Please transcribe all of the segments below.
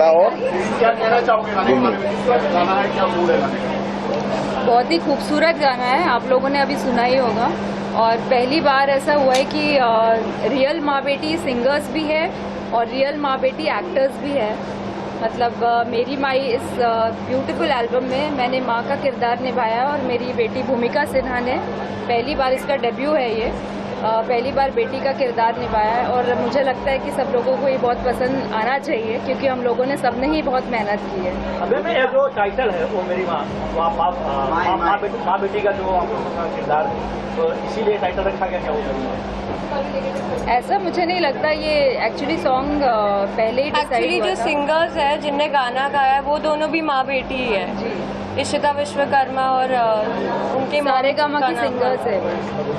था। और क्या कहना चाहोगे गाना है, क्या मूड है गाने का? बहुत ही खूबसूरत गाना है, आप लोगों ने अभी सुना ही होगा। और पहली बार ऐसा हुआ है कि रियल माँ बेटी सिंगर्स भी है और रियल माँ बेटी एक्टर्स भी है। मतलब मेरी माई इस ब्यूटीफुल एल्बम में मैंने माँ का किरदार निभाया और मेरी बेटी भूमिका सिन्हा ने पहली बार, इसका डेब्यू है ये, पहली बार बेटी का किरदार निभाया है। और मुझे लगता है कि सब लोगों को ये बहुत पसंद आना चाहिए क्योंकि हम लोगों ने सबने ही बहुत मेहनत की है। अभी में जो टाइटल है वो मेरी माँ बेटी का जो किरदार है, तो इसीलिए टाइटल रखा गया, क्या होगा? ऐसा मुझे नहीं लगता, ये एक्चुअली सॉन्ग पहले ही एक्चुअली जो सिंगर्स है जिनने गाना गाया है वो दोनों भी माँ बेटी ही है, इशिता विश्वकर्मा और उनके सारेगामा की सिंगर्स है,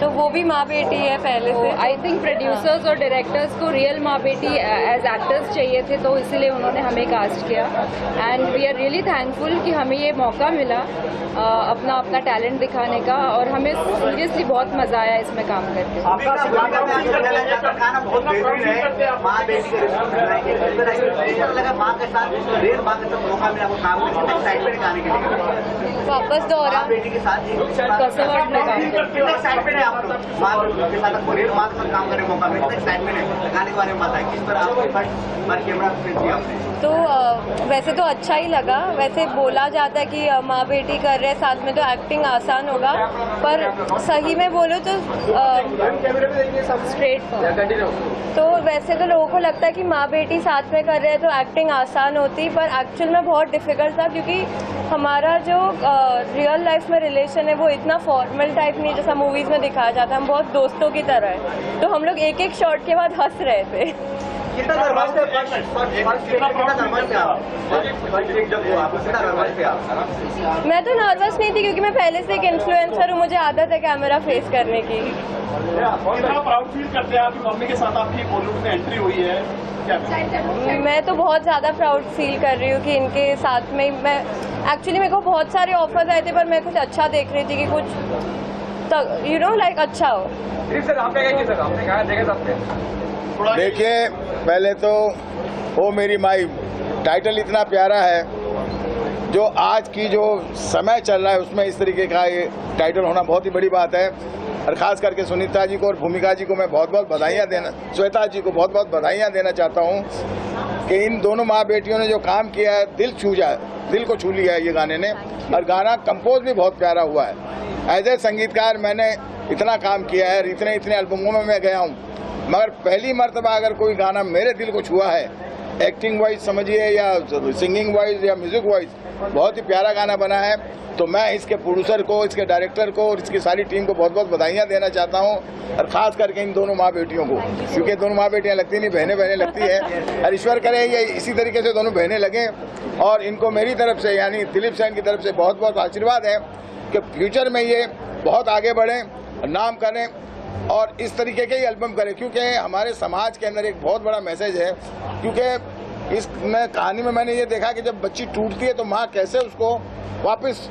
तो वो भी माँ बेटी है पहले से। आई थिंक प्रोड्यूसर्स और डायरेक्टर्स को रियल माँ बेटी एज एक्टर्स चाहिए थे, तो इसलिए उन्होंने हमें कास्ट किया। And we are really thankful कि हमें ये मौका मिला अपना टैलेंट दिखाने का, और हमें सीरियसली बहुत मजा आया इसमें काम करके। वापस दोहरा बेटी के साथ कसरत में काम कितना एक्साइटमेंट है आपको माँ के साथ आपको रियल माँ के साथ काम करने का मौका मिला, कितना एक्साइटमेंट है गाने के बारे में बताएं, किस पर आपको पर कैमरा फिट किया आपने? तो वैसे तो अच्छा ही लगा। वैसे बोला जाता है कि माँ बेटी कर रहे हैं साथ में तो एक्टिंग आसान होगा, पर सही में बोलो तो स्ट्रेट तो वैसे तो लोगों को लगता है कि माँ बेटी साथ में कर रहे हैं तो एक्टिंग आसान होती, पर एक्चुअल में बहुत डिफिकल्ट था क्योंकि हमारा जो रियल लाइफ में रिलेशन है वो इतना फॉर्मल टाइप नहीं जैसा मूवीज में दिखाया जाता है। हम बहुत दोस्तों की तरह है, तो हम लोग एक एक शॉट के बाद हंस रहे थे। कितना नर्वस थे आप? मैं तो नर्वस नहीं थी क्योंकि मैं पहले से एक इन्फ्लुएंसर हूँ, मुझे आदत है कैमरा फेस करने की। कितना प्राउड फील करते हैं आपकी मम्मी के साथ आपकी बॉलीवुड में एंट्री हुई है, क्या? मैं तो बहुत ज़्यादा प्राउड फील कर रही हूँ कि इनके साथ में मैं एक्चुअली मेरे को बहुत सारे ऑफर्स आए थे पर मैं कुछ अच्छा देख रही थी कि कुछ यू नो लाइक अच्छा हो। देखिए, पहले तो ओ मेरी माई टाइटल इतना प्यारा है, जो आज की जो समय चल रहा है उसमें इस तरीके का ये टाइटल होना बहुत ही बड़ी बात है। और ख़ास करके सुनीता जी को और भूमिका जी को मैं बहुत बहुत बधाइयाँ देना, श्वेता जी को बहुत बहुत बधाइयाँ देना चाहता हूँ कि इन दोनों माँ बेटियों ने जो काम किया है दिल को छू लिया है ये गाने ने। और गाना कंपोज भी बहुत प्यारा हुआ है। एज ए संगीतकार मैंने इतना काम किया है, इतने एल्बमों में मैं गया हूँ, मगर पहली मर्तबा अगर कोई गाना मेरे दिल को छुआ है, एक्टिंग वाइज समझिए या सिंगिंग वाइज या म्यूजिक वाइज, बहुत ही प्यारा गाना बना है। तो मैं इसके प्रोड्यूसर को, इसके डायरेक्टर को और इसकी सारी टीम को बहुत बहुत बधाइयाँ देना चाहता हूँ, और ख़ास करके इन दोनों माँ बेटियों को, क्योंकि दोनों माँ बेटियाँ लगती नहीं, बहनें लगती है। और ईश्वर करे ये इसी तरीके से दोनों बहनें लगें। और इनको मेरी तरफ से यानी दिलीप सेन की तरफ से बहुत बहुत आशीर्वाद है कि फ्यूचर में ये बहुत आगे बढ़ें, नाम करें और इस तरीके के ही एल्बम करें, क्योंकि हमारे समाज के अंदर एक बहुत बड़ा मैसेज है। क्योंकि इस कहानी में मैंने ये देखा कि जब बच्ची टूटती है तो माँ कैसे उसको वापस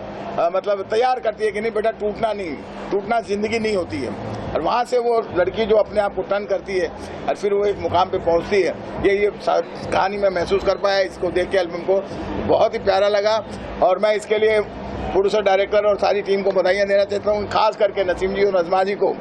मतलब तैयार करती है कि नहीं बेटा टूटना जिंदगी नहीं होती है। और वहाँ से वो लड़की जो अपने आप को टर्न करती है और फिर वो एक मुकाम पे पहुँचती है। ये कहानी में महसूस कर पाया, इसको देख के एल्बम को बहुत ही प्यारा लगा। और मैं इसके लिए प्रोड्यूसर, डायरेक्टर और सारी टीम को बधाइयाँ देना चाहता हूँ, खास करके नसीम जी और नज़मा जी को,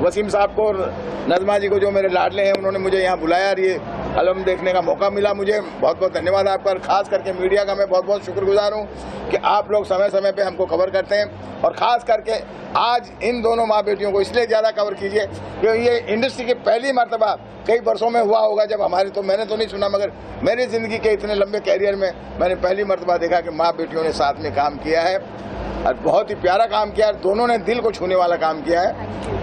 वसीम साहब को और नज़मा जी को जो मेरे लाडले हैं, उन्होंने मुझे यहाँ बुलाया और ये एल्बम देखने का मौका मिला। मुझे बहुत बहुत धन्यवाद आपका। खास करके मीडिया का मैं बहुत बहुत शुक्रगुजार हूँ कि आप लोग समय समय पे हमको कवर करते हैं। और ख़ास करके आज इन दोनों माँ बेटियों को इसलिए ज़्यादा कवर कीजिए क्योंकि ये इंडस्ट्री की पहली मर्तबा कई वर्षों में हुआ होगा जब मैंने तो नहीं सुना, मगर मेरी ज़िंदगी के इतने लंबे कैरियर में मैंने पहली मर्तबा देखा कि माँ बेटियों ने साथ में काम किया है और बहुत ही प्यारा काम किया है। दोनों ने दिल को छूने वाला काम किया है।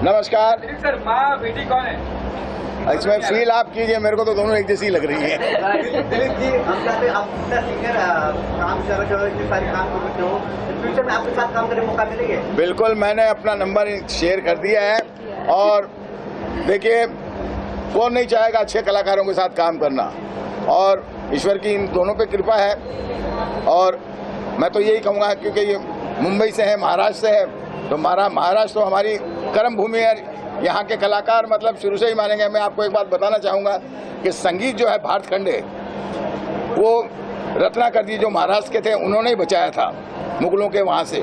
नमस्कार सर, माँ बेटी कौन है? इसमें फील आप कीजिए, मेरे को तो दोनों एक जैसी लग रही है। दिलीप जी, हम चाहते हैं आप सिंगर काम कर रहे हो, इतने सारे काम कर रहे हो, फ्यूचर में आपके साथ काम करने का मौका मिलेगा? बिल्कुल, मैंने अपना नंबर शेयर कर दिया है। और देखिए, कौन नहीं चाहेगा अच्छे कलाकारों के साथ काम करना, और ईश्वर की इन दोनों पे कृपा है। और मैं तो यही कहूँगा क्योंकि ये मुंबई से है, महाराष्ट्र से है, तो महाराष्ट्र तो हमारी कर्म भूमि है। यहाँ के कलाकार मतलब शुरू से ही मानेंगे। मैं आपको एक बात बताना चाहूँगा कि संगीत जो है भातखंडे, वो रत्नाकर जी जो महाराष्ट्र के थे उन्होंने ही बचाया था मुगलों के वहाँ से।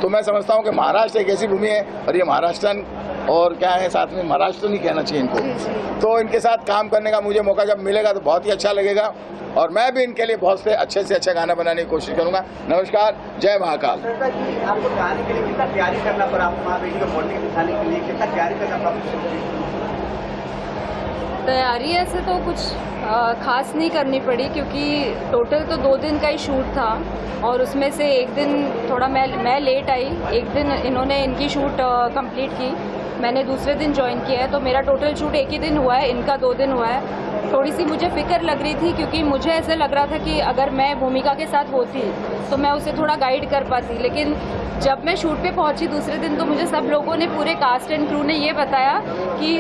तो मैं समझता हूँ कि महाराष्ट्र एक ऐसी भूमि है, और ये महाराष्ट्रन और क्या है साथ में महाराष्ट्र नहीं कहना चाहिए इनको। तो इनके साथ काम करने का मुझे मौका जब मिलेगा तो बहुत ही अच्छा लगेगा, और मैं भी इनके लिए बहुत से अच्छे अच्छा गाना बनाने की कोशिश करूंगा। नमस्कार, जय महाकाल। जी, आपको गाने के लिए कितना तैयारी करना पड़ा, आपको माँ बेटी को बॉन्डिंग दिखाने के लिए कितना तैयारी करना पड़ा? तैयारी ऐसे तो कुछ खास नहीं करनी पड़ी, क्योंकि टोटल तो 2 दिन का ही शूट था, और उसमें से एक दिन थोड़ा मैं लेट आई। एक दिन इन्होंने इनकी शूट कंप्लीट की, मैंने दूसरे दिन ज्वाइन किया है, तो मेरा टोटल शूट एक ही दिन हुआ है, इनका 2 दिन हुआ है। थोड़ी सी मुझे फिक्र लग रही थी, क्योंकि मुझे ऐसे लग रहा था कि अगर मैं भूमिका के साथ होती तो मैं उसे थोड़ा गाइड कर पाती, लेकिन जब मैं शूट पे पहुंची दूसरे दिन तो मुझे सब लोगों ने, पूरे कास्ट एंड क्रू ने ये बताया कि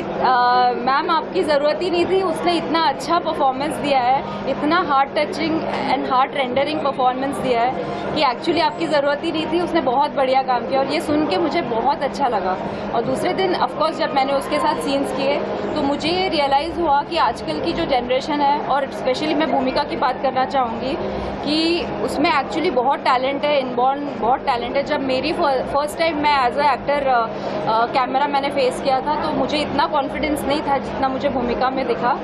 मैम आपकी ज़रूरत ही नहीं थी, उसने इतना अच्छा परफॉर्मेंस दिया है, इतना heart touching and heart rendering performance दिया है कि एक्चुअली आपकी ज़रूरत ही नहीं थी, उसने बहुत बढ़िया काम किया। और ये सुन के मुझे बहुत अच्छा लगा। और दूसरे दिन ऑफकोर्स जब मैंने उसके साथ सीन्स किए तो मुझे ये रियलाइज़ हुआ कि आजकल की जो जनरेशन है, और स्पेशली मैं भूमिका की बात करना चाहूँगी कि उसमें एक्चुअली बहुत टैलेंट है, इनबॉर्न बहुत टैलेंट है। जब मेरी फर्स्ट टाइम मैं एज अ एक्टर कैमरा मैंने फेस किया था तो मुझे इतना कॉन्फिडेंस नहीं था जितना मुझे भूमिका में दिखा।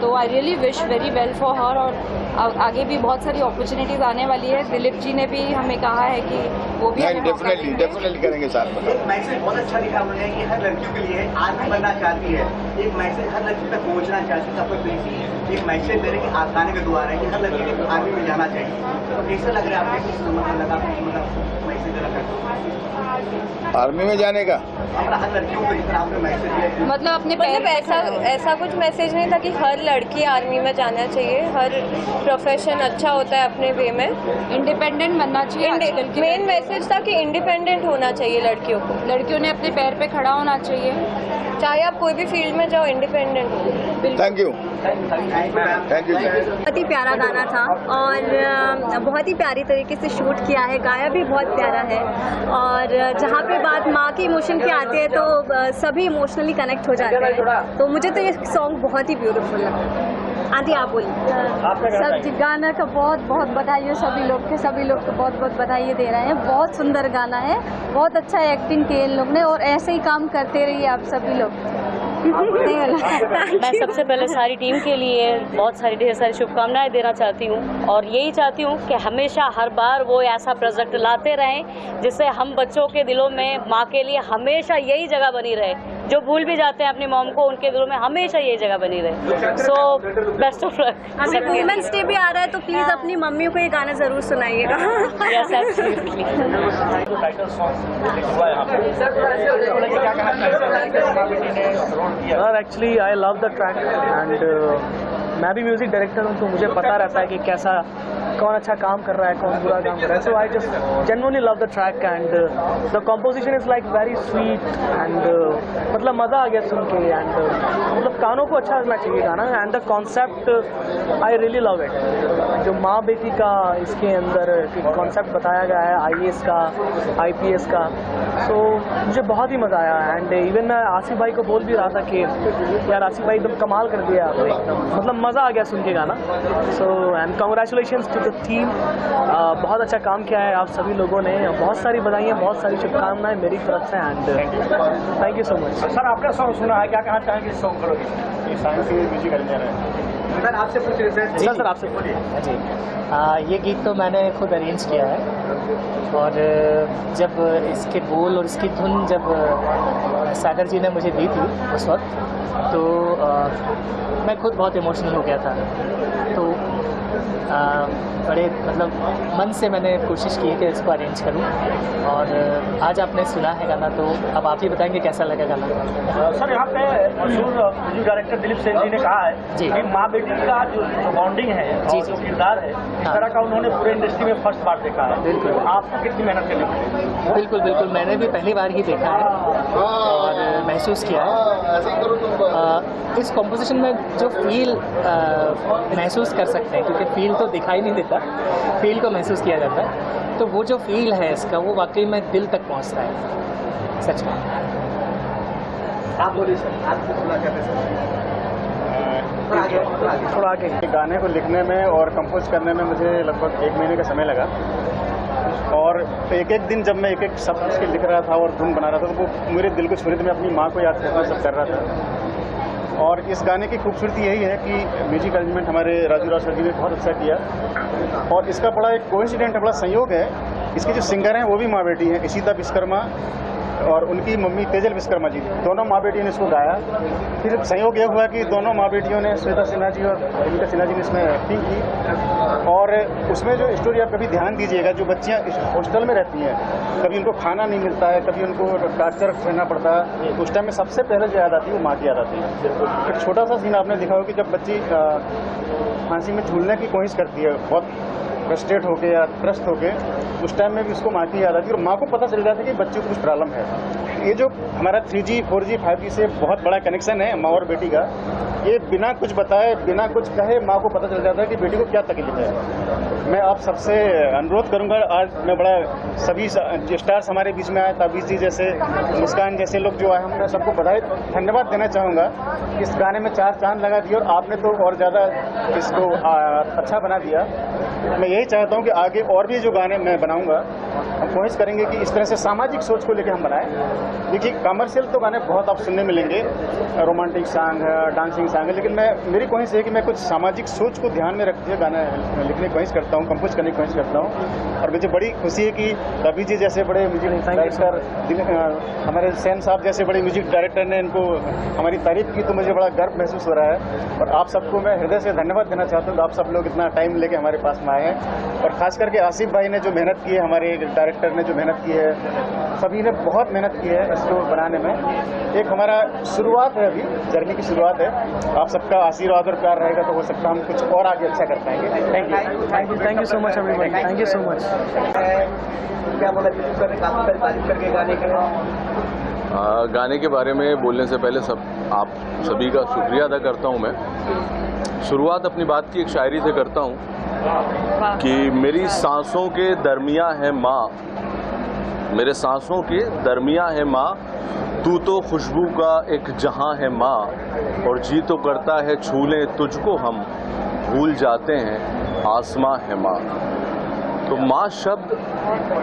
तो I really wish very well for her, और आगे भी बहुत सारी अपॉर्चुनिटीज़ आने वाली है। दिलीप जी ने भी हमें कहा है कि वो भी हमें मौका देंगे। डेफिनेटली करेंगे साथ में। एक मैसेज बहुत अच्छा लिखा उन्होंने कि हर लड़कियों के लिए आर्मी बनना चाहती है, एक मैसेज हर लड़की तक पहुंचना चाहती है। आपको प्लीज एक मैसेज दे रहे कि आप गाने के द्वारा है कि हर लड़की को आर्मी में जाना चाहिए, तो कैसा लग रहा है आपको? लगा मैसेज देना आर्मी में जाने का हर लड़कियों को जितना आपने मैसेज दिया, मतलब अपने पैर मतलब ऐसा कुछ मैसेज नहीं था कि हर लड़की आर्मी में जाना चाहिए। हर प्रोफेशन अच्छा होता है अपने वे में, इंडिपेंडेंट बनना चाहिए आजकल की। मेन मैसेज था कि इंडिपेंडेंट होना चाहिए लड़कियों को, लड़कियों ने अपने पैर पे खड़ा होना चाहिए, चाहे आप कोई भी फील्ड में जाओ, इंडिपेंडेंट हो। थैंक यू जी। बहुत ही प्यारा गाना था, और बहुत ही प्यारी तरीके से शूट किया है, गाया भी बहुत प्यारा है। और जहाँ पे बात माँ की इमोशन की आती है तो सभी इमोशनली कनेक्ट हो जाते हैं। तो मुझे तो ये सॉन्ग बहुत ही ब्यूटीफुल लगा। आंटी आप बोलिए। सब गाना का बहुत बहुत बधाई हो सभी लोग के, सभी लोग को बहुत बहुत बधाई दे रहे हैं। बहुत सुंदर गाना है, बहुत अच्छा एक्टिंग किए इन लोग ने, और ऐसे ही काम करते रहिए आप सभी लोग। मैं सबसे पहले सारी टीम के लिए बहुत सारी ढेर सारी शुभकामनाएं देना चाहती हूँ, और यही चाहती हूँ कि हमेशा हर बार वो ऐसा प्रोजेक्ट लाते रहें जिससे हम बच्चों के दिलों में माँ के लिए हमेशा यही जगह बनी रहे। जो भूल भी जाते हैं अपनी मॉम को, उनके दिलों में हमेशा यही जगह बनी रहे। So best of luck. अभी वुमेन्स डे भी आ रहा है तो प्लीज अपनी मम्मी को ये गाना जरूर सुनाइएगा। Yes absolutely. टाइटल सॉन्ग हुआ यहाँ पे, क्या कहना sir? Actually I love the track, and मैं भी म्यूजिक डायरेक्टर हूँ तो मुझे पता रहता है कि कैसा कौन अच्छा काम कर रहा है, कौन बुरा काम कर रहा है। So I just genuinely love the track, and the composition is like very sweet, and मतलब मज़ा आ गया सुन के, एंड मतलब कानों को अच्छा लगना चाहिए गाना, and the concept I really love it. जो माँ बेटी का इसके अंदर कॉन्सेप्ट बताया गया है, IAS का, IPS का, सो मुझे बहुत ही मज़ा आया। एंड इवन मैं आसिफ भाई को बोल भी रहा था कि यार आसिफ भाई एकदम कमाल कर दिया आपने, मतलब मज़ा आ गया सुन के गाना। So and congratulations to the team, बहुत अच्छा काम किया है आप सभी लोगों ने, बहुत सारी बधाइयाँ, बहुत सारी शुभकामनाएं मेरी तरफ से, and thank you so much. Sir आपका सॉन्ग सुना है, क्या कहना चाहेंगे इस सॉन्ग करोगे? ये साइंस के म्यूजिक इंजीनियर है सर, आपसे पूछ रहे थे। सर आपसे बोलिए जी। ये गीत तो मैंने खुद अरेंज किया है, और जब इसके बोल और इसकी धुन जब सागर जी ने मुझे दी थी उस वक्त, तो मैं खुद बहुत इमोशनल हो गया था। तो बड़े मतलब मन से मैंने कोशिश की कि इसको अरेंज करूं, और आज आपने सुना है गाना, तो अब आप ही बताएंगे कैसा लगा गाना। सर यहाँ पे मशहूर म्यूजिक डायरेक्टर दिलीप सेन जी ने कहा है जी कि माँ बेटी का जो बॉन्डिंग है जी, और जो किरदार है, इस तरह का उन्होंने पूरे इंडस्ट्री में फर्स्ट बार देखा है। बिल्कुल। तो आपको कितनी मेहनत करनी पड़ी? बिल्कुल बिल्कुल, मैंने भी पहली बार ही देखा है और महसूस किया है। इस कॉम्पोजिशन में जो फील महसूस कर सकते हैं, क्योंकि फील तो दिखाई नहीं देता, फील को महसूस किया जाता है, तो वो जो फील है इसका, वो वाकई में दिल तक पहुंचता है, सच में। आप बोलिए सर, आप सुना कहते हैं? थोड़ा आगे। गाने को लिखने में और कंपोज करने में मुझे लगभग 1 महीने का समय लगा और एक एक दिन जब मैं एक एक शब्द उसके लिख रहा था और धुन बना रहा था तो वो मेरे दिल को छू रही थी। मैं अपनी माँ को याद करके सब कर रहा था। और इस गाने की खूबसूरती यही है कि म्यूजिक अरेंजमेंट हमारे राजू राव सर जी ने बहुत अच्छा किया और इसका बड़ा एक कोइंसिडेंट है, बड़ा संयोग है। इसके जो सिंगर हैं वो भी माँ बेटी हैं, इशिता विश्वकर्मा और उनकी मम्मी तेजल विश्वकर्मा जी, दोनों माँ बेटियों ने इसको गाया। फिर संयोग यह हुआ कि दोनों माँ बेटियों ने, श्वेता सिन्हा जी और अनिता सिन्हा जी ने इसमें एक्टिंग की। और उसमें जो स्टोरी आप कभी ध्यान दीजिएगा, जो बच्चियाँ हॉस्टल में रहती हैं, कभी उनको खाना नहीं मिलता है, कभी उनको टार्चर सहना पड़ता है, उस टाइम में सबसे पहले जो याद आती है वो माँ की याद आती है। एक छोटा सा सीन आपने देखा हो कि जब बच्ची फांसी में झूलने की कोशिश करती है, बहुत फ्रस्ट्रेट होके या त्रस्त होके, उस टाइम में भी उसको माँ की याद आती है और माँ को पता चल जाता है कि बच्चे को कुछ प्रॉब्लम है। ये जो हमारा 3G 4G 5G से बहुत बड़ा कनेक्शन है माँ और बेटी का, ये बिना कुछ बताए बिना कुछ कहे माँ को पता चल जाता है कि बेटी को क्या तकलीफ है। मैं आप सबसे अनुरोध करूंगा, आज मैं बड़ा सभी स्टार्स हमारे बीच में आए, ताबीज़ जी जैसे, मुस्कान जैसे लोग जो आए, मैं सबको बधाई धन्यवाद देना चाहूँगा। इस गाने में 4 चांद लगा दिए और आपने तो और ज़्यादा इसको अच्छा बना दिया। मैं यही चाहता हूँ कि आगे और भी जो गाने मैं बनाऊंगा हम कोशिश करेंगे कि इस तरह से सामाजिक सोच को लेकर हम बनाएं। देखिए कमर्शियल तो गाने बहुत आप सुनने मिलेंगे, रोमांटिक सॉन्ग है, डांसिंग सॉन्ग है, लेकिन मेरी कोशिश है कि मैं कुछ सामाजिक सोच को ध्यान में रखते हुए गाने लिखने की कोशिश करता हूँ, कंपोज करने की कोशिश करता हूँ। और मुझे बड़ी खुशी है कि रवि जी जैसे बड़े म्यूजिक डायरेक्टर, हमारे सैन साहब जैसे बड़े म्यूजिक डायरेक्टर ने इनको हमारी तारीफ की, तो मुझे बड़ा गर्व महसूस हो रहा है। और आप सबको मैं हृदय से धन्यवाद देना चाहता हूँ, आप सब लोग इतना टाइम लेके हमारे पास में आए हैं। और खास करके आसिफ भाई ने जो मेहनत की है, हमारे डायरेक्टर ने जो मेहनत की है, सभी ने बहुत मेहनत की है इसको बनाने में। एक हमारा शुरुआत है, अभी जर्नी की शुरुआत है। आप सबका आशीर्वाद और प्यार रहेगा तो हो सकता है हम कुछ और आगे अच्छा कर पाएंगे। Thank you so much everyone, thank you so much. क्या बोला सर ने, काफी सारी तारीफ करके गाने के लिए। गाने के बारे में बोलने से पहले आप सभी का शुक्रिया अदा करता हूँ। मैं शुरुआत अपनी बात की एक शायरी से करता हूँ कि मेरी सांसों के दरमियाँ है माँ, मेरे सांसों के दरमियाँ है माँ, तू तो खुशबू का एक जहां है माँ, और जी तो करता है छू लें तुझको हम, भूल जाते हैं आसमां है माँ। तो माँ शब्द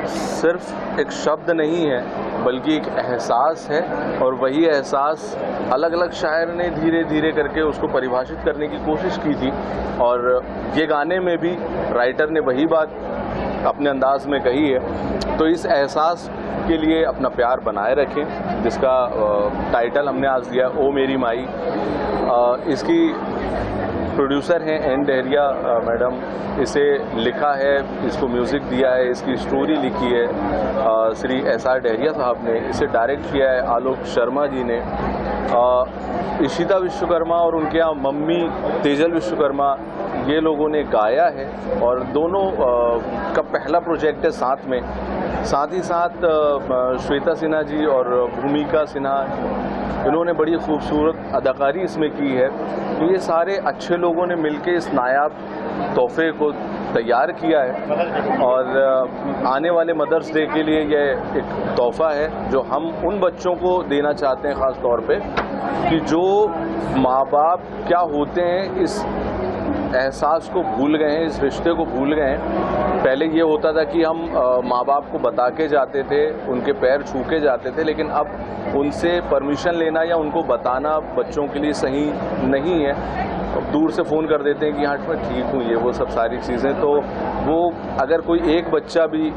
सिर्फ एक शब्द नहीं है बल्कि एक एहसास है, और वही एहसास अलग अलग शायर ने धीरे धीरे करके उसको परिभाषित करने की कोशिश की थी। और ये गाने में भी राइटर ने वही बात अपने अंदाज में कही है। तो इस एहसास के लिए अपना प्यार बनाए रखें, जिसका टाइटल हमने आज दिया ओ मेरी माई। इसकी प्रोड्यूसर हैं एन डहरिया मैडम, इसे लिखा है, इसको म्यूज़िक दिया है, इसकी स्टोरी लिखी है श्री SR डहरिया साहब ने, इसे डायरेक्ट किया है आलोक शर्मा जी ने, इशिता विश्वकर्मा और उनके यहाँ मम्मी तेजल विश्वकर्मा ये लोगों ने गाया है। और दोनों का पहला प्रोजेक्ट है साथ में, साथ ही साथ श्वेता सिन्हा जी और भूमिका सिन्हा, इन्होंने बड़ी खूबसूरत अदाकारी इसमें की है। तो ये सारे अच्छे लोगों ने मिलकर इस नायाब तोहफे को तैयार किया है, और आने वाले मदर्स डे के लिए ये एक तोहफा है जो हम उन बच्चों को देना चाहते हैं, ख़ास तौर पे कि जो माँ बाप क्या होते हैं इस एहसास को भूल गए हैं, इस रिश्ते को भूल गए हैं। पहले ये होता था कि हम माँ बाप को बता के जाते थे, उनके पैर छू के जाते थे, लेकिन अब उनसे परमिशन लेना या उनको बताना बच्चों के लिए सही नहीं है। अब दूर से फ़ोन कर देते हैं कि हाँ मैं ठीक हूँ, ये वो सब सारी चीज़ें। तो वो अगर कोई एक बच्चा भी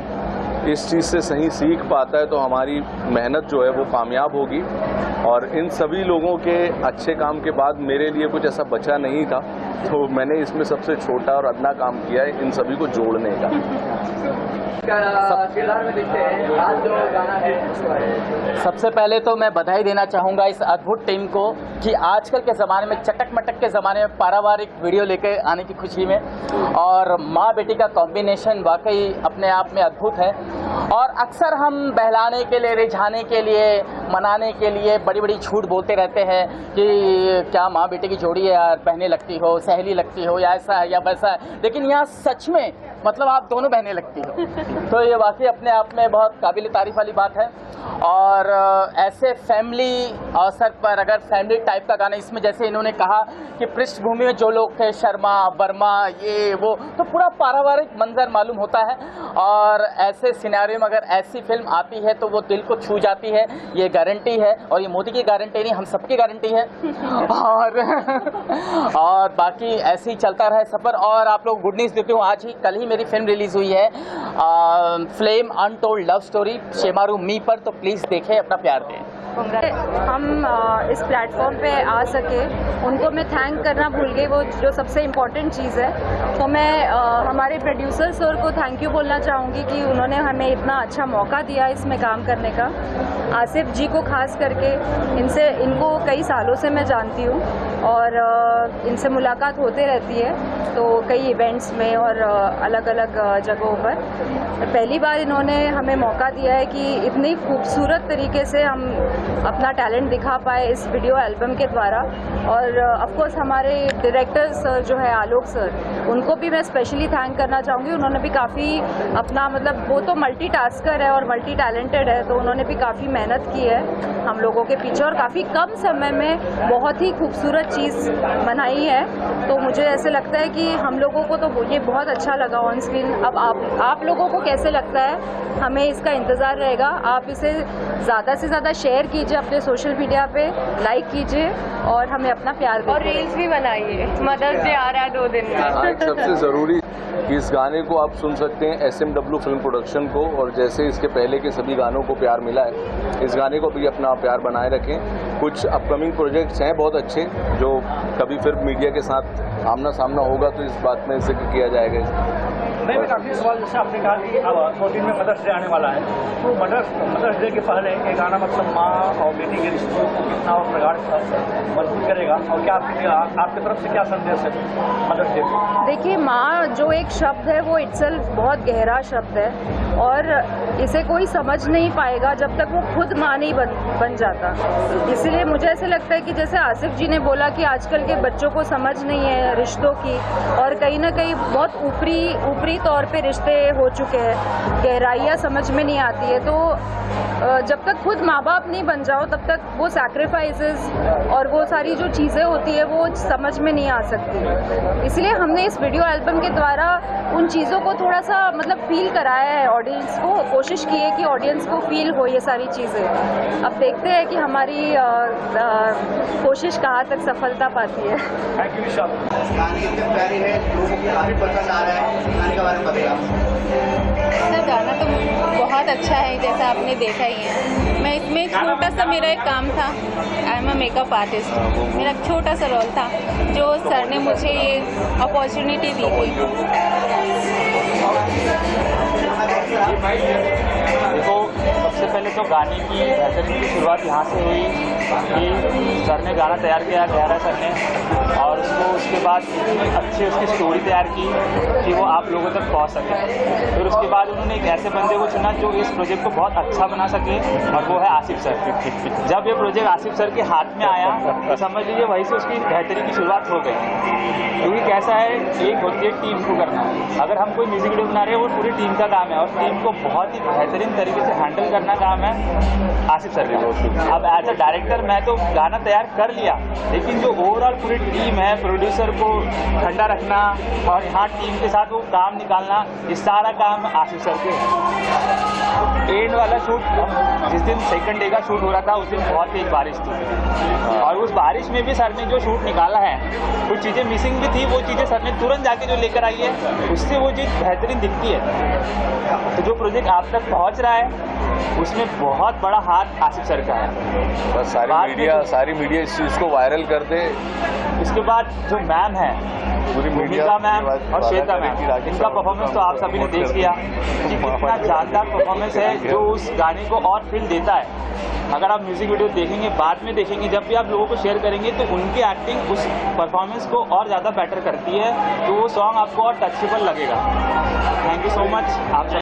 इस चीज़ से सही सीख पाता है तो हमारी मेहनत जो है वो कामयाब होगी। और इन सभी लोगों के अच्छे काम के बाद मेरे लिए कुछ ऐसा बचा नहीं था, तो मैंने इसमें सबसे छोटा और अदना काम किया है इन सभी को जोड़ने का। सबसे पहले तो मैं बधाई देना चाहूँगा इस अद्भुत टीम को कि आजकल के ज़माने में, चटक मटक के ज़माने में पारिवारिक वीडियो लेकर आने की खुशी में, और माँ बेटी का कॉम्बिनेशन वाकई अपने आप में अद्भुत है। और अक्सर हम बहलाने के लिए, रिझाने के लिए, मनाने के लिए बड़ी बड़ी झूठ बोलते रहते हैं कि क्या माँ बेटे की जोड़ी है यार, बहनें लगती हो, सहेली लगती हो, या ऐसा है या वैसा है, लेकिन यहाँ सच में मतलब आप दोनों बहनें लगती हो। तो ये वाकई अपने आप में बहुत काबिल तारीफ वाली बात है। और ऐसे फैमिली अवसर पर अगर फैमिली टाइप का गाना, इसमें जैसे इन्होंने कहा कि पृष्ठभूमि में जो लोग थे, शर्मा वर्मा ये वो, तो पूरा पारिवारिक मंजर मालूम होता है। और ऐसे सिनेरियो में अगर ऐसी फिल्म आती है तो वो दिल को छू जाती है, ये गारंटी है। और ये मोदी की गारंटी नहीं, हम सबकी गारंटी है। और बाकी ऐसे ही चलता रहे सफ़र। और आप लोग गुड न्यूज़ देते हो, आज ही कल ही मेरी फिल्म रिलीज़ हुई है Flame untold love story Shemaroo Me पर, तो प्लीज़ देखें, अपना प्यार दें। हम इस प्लेटफॉर्म पे आ सके, उनको मैं थैंक करना भूल गई, वो जो सबसे इम्पोर्टेंट चीज़ है। तो मैं हमारे प्रोड्यूसर सर को थैंक यू बोलना चाहूँगी कि उन्होंने हमें इतना अच्छा मौका दिया इसमें काम करने का। आसिफ जी को खास करके, इनको कई सालों से मैं जानती हूँ और इनसे मुलाकात होते रहती है, तो कई इवेंट्स में और अलग अलग जगहों पर। पहली बार इन्होंने हमें मौका दिया है कि इतनी खूबसूरत तरीके से हम अपना टैलेंट दिखा पाए इस वीडियो एल्बम के द्वारा। और ऑफ कोर्स हमारे डायरेक्टर सर जो है आलोक सर, उनको भी मैं स्पेशली थैंक करना चाहूँगी। उन्होंने भी काफ़ी अपना मतलब, वो तो मल्टीटास्कर है और मल्टी टैलेंटेड है, तो उन्होंने भी काफ़ी मेहनत की है हम लोगों के पीछे और काफ़ी कम समय में बहुत ही खूबसूरत चीज़ बनाई है। तो मुझे ऐसे लगता है कि हम लोगों को तो ये बहुत अच्छा लगा ऑन स्क्रीन। अब आप लोगों को कैसे लगता है, हमें इसका इंतज़ार रहेगा। आप इसे ज़्यादा से ज़्यादा शेयर कीजिए अपने सोशल मीडिया पे, लाइक कीजिए और हमें अपना प्यार दें। और रील्स भी बनाइए, मदर्स डे आ रहा है 2 दिन में। सबसे ज़रूरी कि इस गाने को आप सुन सकते हैं SMW फिल्म प्रोडक्शन को, और जैसे इसके पहले के सभी गानों को प्यार मिला है, इस गाने को भी अपना प्यार बनाए रखें। कुछ अपकमिंग प्रोजेक्ट्स हैं बहुत अच्छे, जो कभी फिर मीडिया के साथ आमना सामना होगा तो इस बात में जिक्र किया जाएगा। नहीं, मैं काफ़ी सवाल, जैसे आपने कहा कि अब 2 दिन में मदर्स डे आने वाला है, तो मदर्स डे के पहले ये गाना मतलब माँ और बेटी के रिश्तों को कितना और प्रगाढ़ मजबूत करेगा, और क्या आपकी तरफ से क्या संदेश है मदर्स डे को? देखिए, माँ जो एक शब्द है वो इटसेल्फ बहुत गहरा शब्द है और इसे कोई समझ नहीं पाएगा जब तक वो खुद माँ नहीं बन जाता। इसलिए मुझे ऐसे लगता है कि जैसे आसिफ जी ने बोला कि आजकल के बच्चों को समझ नहीं है रिश्तों की, और कहीं ना कहीं बहुत ऊपरी तौर पे रिश्ते हो चुके हैं, गहराइयाँ समझ में नहीं आती है। तो जब तक खुद माँ बाप नहीं बन जाओ तब तक वो सैक्रिफाइसेस और वो सारी जो चीज़ें होती है वो समझ में नहीं आ सकती। इसलिए हमने इस वीडियो एल्बम के द्वारा उन चीज़ों को थोड़ा सा मतलब फील कराया है ऑडियंस को, कोशिश की है कि ऑडियंस को फील हो ये सारी चीज़ें। अब देखते हैं कि हमारी कोशिश कहाँ तक सफलता पाती है। Thank you Isha. गाने इतने प्यारे हैं, लोगों को काफ़ी पसंद आ रहा है, गाने के बारे में बताइए आप। सर गाना तो बहुत अच्छा है, जैसा आपने देखा ही है। मैं इसमें छोटा सा मेरा एक काम था, I am a makeup artist, मेरा छोटा सा रोल था जो सर ने मुझे ये अपॉर्चुनिटी दी थी। देखो, सबसे पहले तो गाने की बेहतरीन की शुरुआत यहाँ से हुई कि सर ने गाना तैयार किया, गहरा सर ने, और उसके बाद इतनी अच्छी उसकी स्टोरी तैयार की कि वो आप लोगों तक पहुँच सके। फिर उसके बाद उन्होंने एक ऐसे बंदे को चुना जो इस प्रोजेक्ट को बहुत अच्छा बना सके, और वो है आसिफ सर। जब ये प्रोजेक्ट आसिफ सर के हाथ में आया तो समझ लीजिए वहीं से उसकी बेहतरी की शुरुआत हो गई। क्योंकि कैसा है, एक होती है टीम को करना, अगर हम कोई म्यूजिक वीडियो बना रहे हैं वो पूरी टीम का काम है, और टीम को बहुत ही बेहतरीन तरीके से हैंडल करना काम है आसिफ सर का। अब एज अ डायरेक्टर मैं तो गाना तैयार कर लिया, लेकिन जो ओवरऑल पूरी टीम है, प्रोड्यूसर को ठंडा रखना और यहाँ टीम के साथ वो काम निकालना, ये सारा काम आसिफ सर के है। एंड वाला शूट, जिस दिन सेकंड डे का शूट हो रहा था उस दिन बहुत तेज बारिश थी, और उस बारिश में भी सर ने जो शूट निकाला है, कुछ चीज़ें मिसिंग भी थी, वो चीज़ें सर ने तुरंत जाके जो लेकर आई है, उससे वो चीज़ बेहतरीन दिखती है। तो जो प्रोजेक्ट आप तक पहुँच रहा है उसमें बहुत बड़ा हाथ आसिफ सर का है। बस सारी मीडिया इस चीज़ को वायरल कर दे। इसके बाद जो मैम है, भूमिका मैम और श्वेता मैम, इनका परफॉर्मेंस तो आप सभी ने देख लिया कि कितना जानदार परफॉर्मेंस है, जो उस गाने को और फील देता है। अगर आप म्यूजिक वीडियो देखेंगे, बाद में देखेंगे, जब भी आप लोगों को शेयर करेंगे, तो उनकी एक्टिंग उस परफॉर्मेंस को और ज़्यादा बेटर करती है, तो वो सॉन्ग आपको और टचेबल लगेगा। Thank you so much. आप